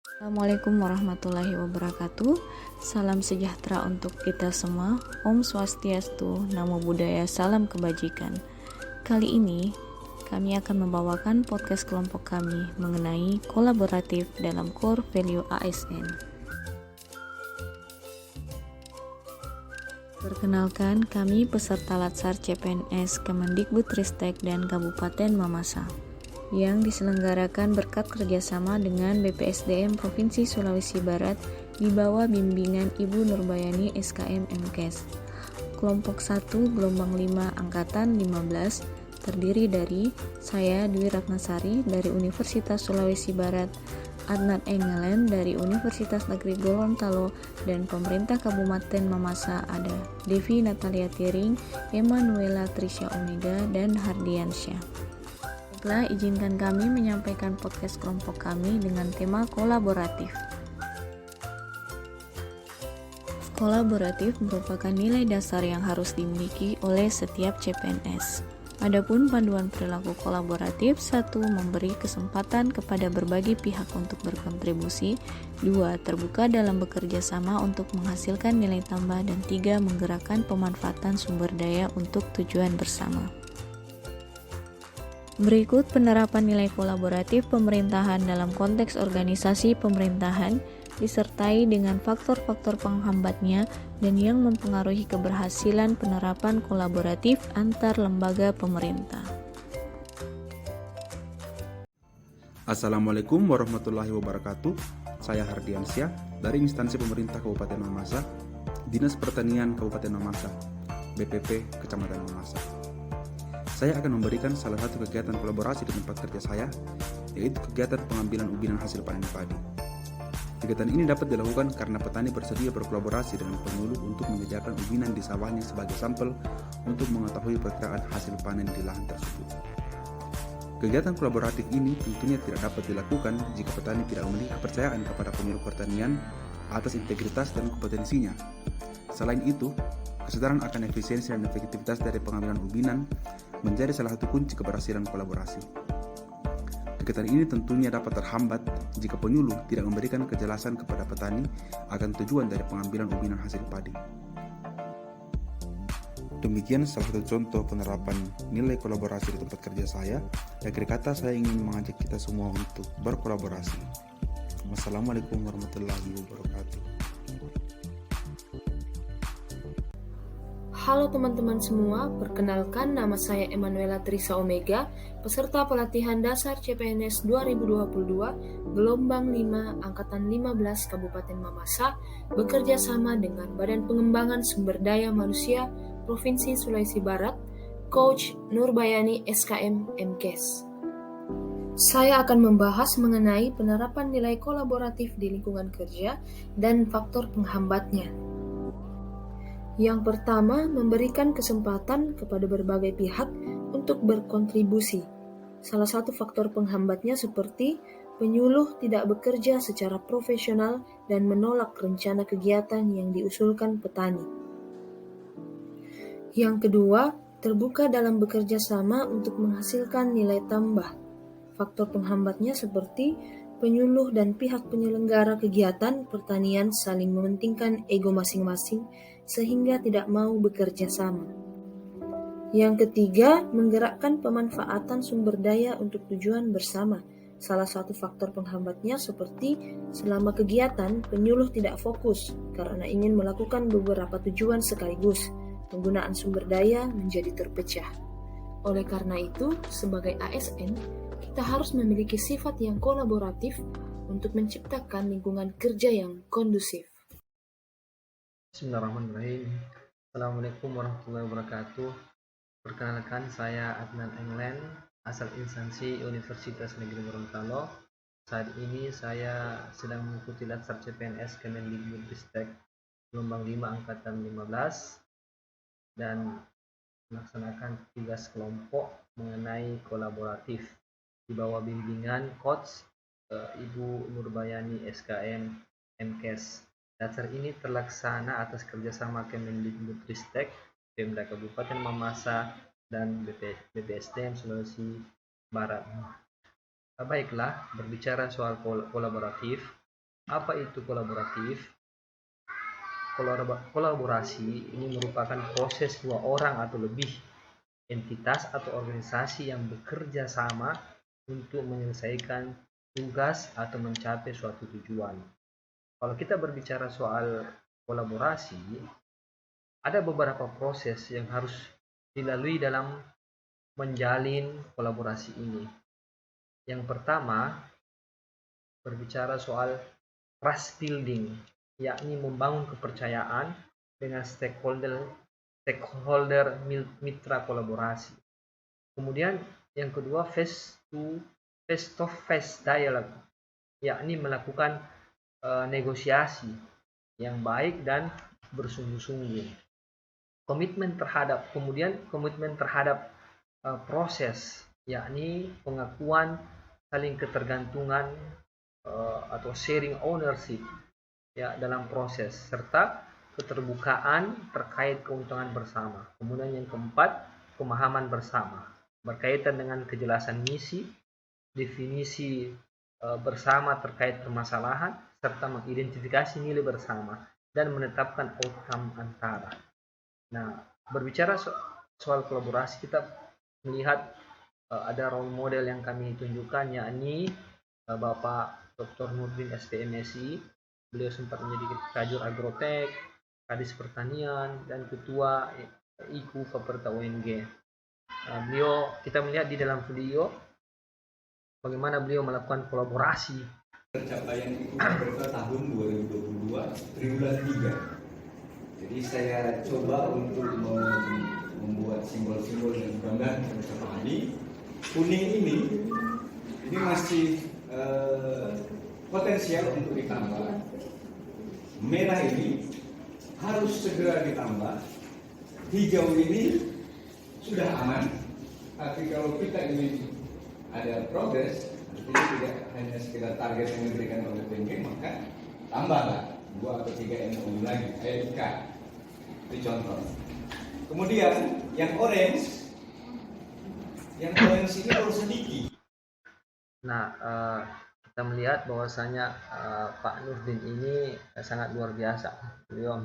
Assalamualaikum warahmatullahi wabarakatuh. Salam sejahtera untuk kita semua. Om Swastiastu, Namo Buddhaya, salam kebajikan. Kali ini kami akan membawakan podcast kelompok kami mengenai kolaboratif dalam core value ASN. Perkenalkan, kami peserta Latsar CPNS Kemendikbudristek dan Kabupaten Mamasa yang diselenggarakan berkat kerjasama dengan BPSDM Provinsi Sulawesi Barat di bawah bimbingan Ibu Nurbayani SKM MKes. Kelompok 1 gelombang 5 angkatan 15 terdiri dari saya Dwi Ratnasari dari Universitas Sulawesi Barat, Adnan Engelen dari Universitas Negeri Gorontalo, dan pemerintah Kabupaten Mamasa ada Devi Natalia Tiring, Emanuela Trisha Omega, dan Hardiansyah. Baiklah, izinkan kami menyampaikan podcast kelompok kami dengan tema kolaboratif. Kolaboratif merupakan nilai dasar yang harus dimiliki oleh setiap CPNS. Adapun panduan perilaku kolaboratif: 1. Memberi kesempatan kepada berbagai pihak untuk berkontribusi. 2. Terbuka dalam bekerja sama untuk menghasilkan nilai tambah. Dan 3. Menggerakkan pemanfaatan sumber daya untuk tujuan bersama. Berikut penerapan nilai kolaboratif pemerintahan dalam konteks organisasi pemerintahan, disertai dengan faktor-faktor penghambatnya dan yang mempengaruhi keberhasilan penerapan kolaboratif antar lembaga pemerintah. Assalamualaikum warahmatullahi wabarakatuh. Saya Hardiansyah dari instansi pemerintah Kabupaten Mamasa, Dinas Pertanian Kabupaten Mamasa, BPP Kecamatan Mamasa. Saya akan memberikan salah satu kegiatan kolaborasi di tempat kerja saya, yaitu kegiatan pengambilan ubinan hasil panen padi. Kegiatan ini dapat dilakukan karena petani bersedia berkolaborasi dengan penyuluh untuk mengerjakan ubinan di sawahnya sebagai sampel untuk mengetahui perkiraan hasil panen di lahan tersebut. Kegiatan kolaboratif ini tentunya tidak dapat dilakukan jika petani tidak memiliki kepercayaan kepada penyuluh pertanian atas integritas dan kompetensinya. Selain itu, kesadaran akan efisiensi dan efektivitas dari pengambilan ubinan menjadi salah satu kunci keberhasilan kolaborasi. Kegiatan ini tentunya dapat terhambat jika penyuluh tidak memberikan kejelasan kepada petani akan tujuan dari pengambilan ubinan hasil padi. Demikian salah satu contoh penerapan nilai kolaborasi di tempat kerja saya. Akhir kata, saya ingin mengajak kita semua untuk berkolaborasi. Wassalamualaikum warahmatullahi wabarakatuh. Halo teman-teman semua, perkenalkan nama saya Emanuela Trisha Omega, peserta pelatihan dasar CPNS 2022, gelombang 5, angkatan 15 Kabupaten Mamasa, bekerja sama dengan Badan Pengembangan Sumber Daya Manusia Provinsi Sulawesi Barat, Coach Nurbayani SKM MKes. Saya akan membahas mengenai penerapan nilai kolaboratif di lingkungan kerja dan faktor penghambatnya. Yang pertama, memberikan kesempatan kepada berbagai pihak untuk berkontribusi. Salah satu faktor penghambatnya seperti penyuluh tidak bekerja secara profesional dan menolak rencana kegiatan yang diusulkan petani. Yang kedua, terbuka dalam bekerja sama untuk menghasilkan nilai tambah. Faktor penghambatnya seperti penyuluh dan pihak penyelenggara kegiatan pertanian saling mementingkan ego masing-masing sehingga tidak mau bekerja sama. Yang ketiga, menggerakkan pemanfaatan sumber daya untuk tujuan bersama. Salah satu faktor penghambatnya seperti selama kegiatan, penyuluh tidak fokus karena ingin melakukan beberapa tujuan sekaligus. Penggunaan sumber daya menjadi terpecah. Oleh karena itu, sebagai ASN, kita harus memiliki sifat yang kolaboratif untuk menciptakan lingkungan kerja yang kondusif. Bismillahirrahmanirrahim. Assalamualaikum warahmatullahi wabarakatuh. Perkenalkan, saya Adnan Engelen, asal instansi Universitas Negeri Gorontalo. Saat ini saya sedang mengikuti Latsar CPNS Kemendikbudristek gelombang 5 angkatan 15 dan melaksanakan tugas kelompok mengenai kolaboratif di bawah bimbingan Coach Ibu Nurbayani SKM MKes. Latsar ini terlaksana atas kerjasama Kemendikbudristek, Pemda Kabupaten Mamasa, dan BPSDM Sulawesi Barat. Baiklah, berbicara soal kolaboratif, Apa itu kolaboratif? Kolaborasi ini merupakan proses dua orang atau lebih entitas atau organisasi yang bekerja sama untuk menyelesaikan tugas atau mencapai suatu tujuan. Kalau kita berbicara soal kolaborasi, ada beberapa proses yang harus dilalui dalam menjalin kolaborasi ini. Yang pertama, berbicara soal trust building, yakni membangun kepercayaan dengan stakeholder mitra kolaborasi. Kemudian yang kedua, face to face dialogue, yakni melakukan negosiasi yang baik dan bersungguh-sungguh. Komitmen terhadap proses, yakni pengakuan saling ketergantungan atau sharing ownership ya dalam proses, serta keterbukaan terkait keuntungan bersama. Kemudian yang keempat, pemahaman bersama berkaitan dengan kejelasan misi, definisi bersama terkait permasalahan, serta mengidentifikasi nilai bersama dan menetapkan outcome antara. Nah, berbicara soal kolaborasi, kita melihat ada role model yang kami tunjukkan, yakni Bapak Dr. Nurdin SPMSI. Beliau sempat menjadi Kajur Agrotek, Kadis Pertanian, dan Ketua IKU Faperta UNG. Kita melihat di dalam video bagaimana beliau melakukan kolaborasi. Pencapaian IKU Faperta tahun 2022 triwulan 3. Jadi saya coba untuk membuat simbol-simbol dan gambar yang bisa pahami. Kuning ini masih potensial untuk ditambah. Merah ini harus segera ditambah. Hijau ini sudah aman. Tapi kalau kita ingin ada progres, artinya tidak hanya sekedar target yang diberikan oleh PNG, maka tambahlah 2 atau 3 MOU lagi, IK. Itu contoh. Kemudian yang orange ini baru sedikit. Nah, kita melihat bahwasanya Pak Nurdin ini sangat luar biasa. Beliau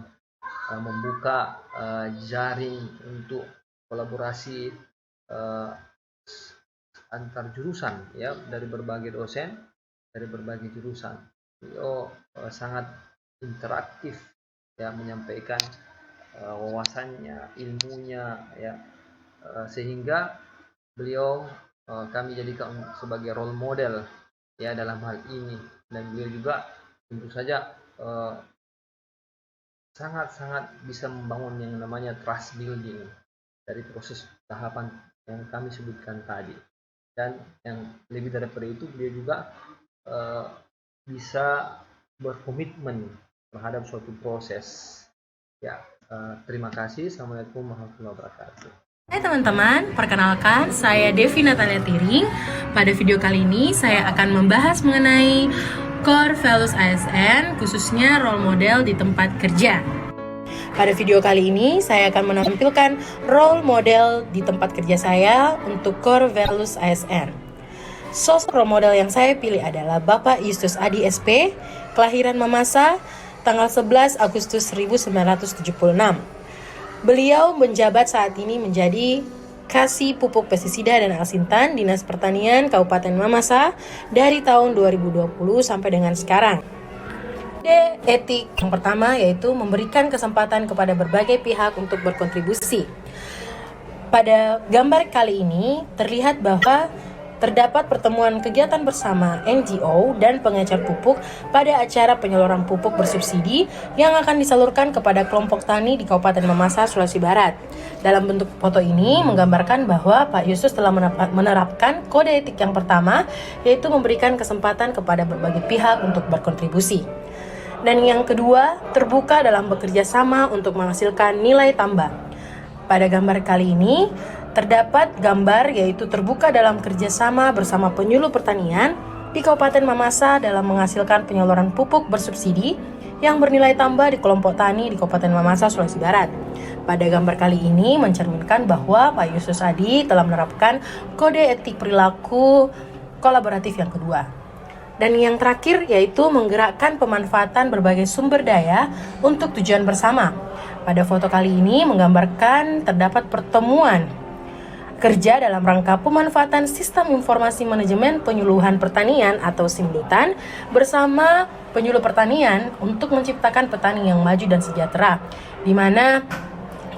membuka jaring untuk kolaborasi antar jurusan ya, dari berbagai dosen, dari berbagai jurusan. Beliau sangat interaktif ya, menyampaikan wawasannya, ilmunya ya, sehingga beliau kami jadikan sebagai role model ya dalam hal ini. Dan beliau juga tentu saja sangat-sangat bisa membangun yang namanya trust building dari proses tahapan yang kami sebutkan tadi. Dan yang lebih daripada itu, beliau juga bisa berkomitmen terhadap suatu proses ya. Terima kasih. Assalamualaikum warahmatullahi wabarakatuh. Hai teman-teman, perkenalkan saya Devi Natalia Tiring. Pada video kali ini saya akan membahas mengenai core values ASN, khususnya role model di tempat kerja. Pada video kali ini saya akan menampilkan role model di tempat kerja saya untuk core values ASN. Sosok role model yang saya pilih adalah Bapak Justus Adi SP, kelahiran Mamasa, tanggal 11 Agustus 1976. Beliau menjabat saat ini menjadi Kasih Pupuk Pestisida dan Alsintan Dinas Pertanian Kabupaten Mamasa dari tahun 2020 sampai dengan sekarang. Kode etik yang pertama yaitu memberikan kesempatan kepada berbagai pihak untuk berkontribusi. Pada gambar kali ini terlihat bahwa terdapat pertemuan kegiatan bersama NGO dan pengecer pupuk pada acara penyaluran pupuk bersubsidi yang akan disalurkan kepada kelompok tani di Kabupaten Mamasa, Sulawesi Barat. Dalam bentuk foto ini menggambarkan bahwa Pak Justus telah menerapkan kode etik yang pertama, yaitu memberikan kesempatan kepada berbagai pihak untuk berkontribusi. Dan yang kedua, terbuka dalam bekerja sama untuk menghasilkan nilai tambah. Pada gambar kali ini terdapat gambar yaitu terbuka dalam kerjasama bersama penyuluh pertanian di Kabupaten Mamasa dalam menghasilkan penyaluran pupuk bersubsidi yang bernilai tambah di kelompok tani di Kabupaten Mamasa, Sulawesi Barat. Pada gambar kali ini mencerminkan bahwa Pak Justus Adi telah menerapkan kode etik perilaku kolaboratif yang kedua. Dan yang terakhir yaitu menggerakkan pemanfaatan berbagai sumber daya untuk tujuan bersama. Pada foto kali ini menggambarkan terdapat pertemuan kerja dalam rangka pemanfaatan sistem informasi manajemen penyuluhan pertanian atau Simlutan bersama penyuluh pertanian untuk menciptakan petani yang maju dan sejahtera, di mana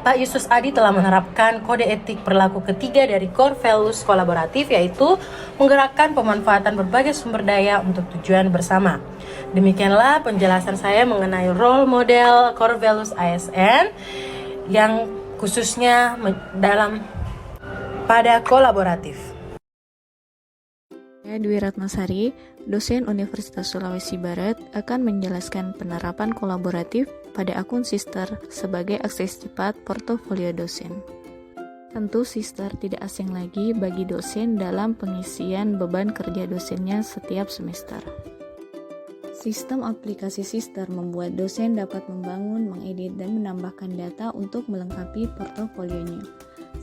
Pak Yustus Adi telah menerapkan kode etik perilaku ketiga dari core values kolaboratif, yaitu menggerakkan pemanfaatan berbagai sumber daya untuk tujuan bersama. Demikianlah penjelasan saya mengenai role model core values ASN yang khususnya pada kolaboratif. Saya Dwi Ratnasari, dosen Universitas Sulawesi Barat, akan menjelaskan penerapan kolaboratif pada akun Sister sebagai akses cepat portofolio dosen. Tentu Sister tidak asing lagi bagi dosen dalam pengisian beban kerja dosennya setiap semester. Sistem aplikasi Sister membuat dosen dapat membangun, mengedit, dan menambahkan data untuk melengkapi portofolionya.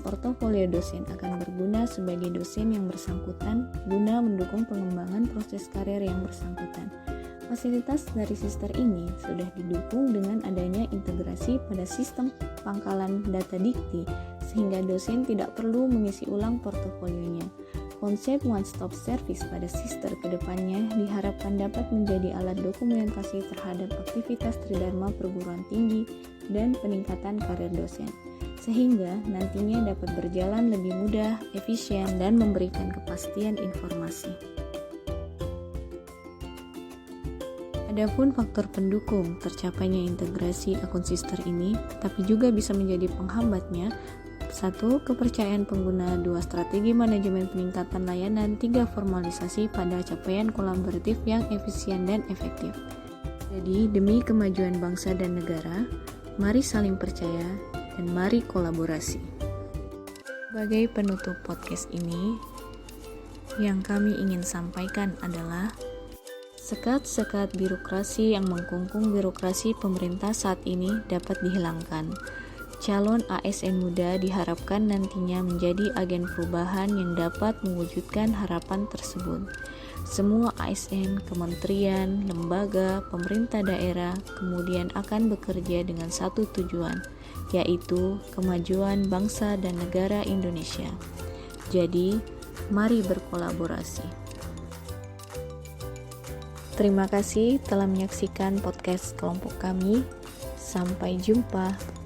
Portofolio dosen akan berguna sebagai dosen yang bersangkutan guna mendukung pengembangan proses karir yang bersangkutan. Fasilitas dari Sister ini sudah didukung dengan adanya integrasi pada sistem pangkalan data dikti, sehingga dosen tidak perlu mengisi ulang portofolionya. Konsep one-stop service pada Sister kedepannya diharapkan dapat menjadi alat dokumentasi terhadap aktivitas Tridharma perguruan tinggi dan peningkatan karir dosen, sehingga nantinya dapat berjalan lebih mudah, efisien, dan memberikan kepastian informasi. Adapun faktor pendukung tercapainya integrasi akun Sister ini, tapi juga bisa menjadi penghambatnya. 1. Kepercayaan pengguna. 2. Strategi manajemen peningkatan layanan. 3. Formalisasi pada capaian kolaboratif yang efisien dan efektif. Jadi, demi kemajuan bangsa dan negara, mari saling percaya dan mari kolaborasi. Sebagai penutup podcast ini, yang kami ingin sampaikan adalah sekat-sekat birokrasi yang mengkungkung birokrasi pemerintah saat ini dapat dihilangkan. Calon ASN muda diharapkan nantinya menjadi agen perubahan yang dapat mewujudkan harapan tersebut. Semua ASN, kementerian, lembaga, pemerintah daerah kemudian akan bekerja dengan satu tujuan, yaitu kemajuan bangsa dan negara Indonesia. Jadi, mari berkolaborasi. Terima kasih telah menyaksikan podcast kelompok kami. Sampai jumpa.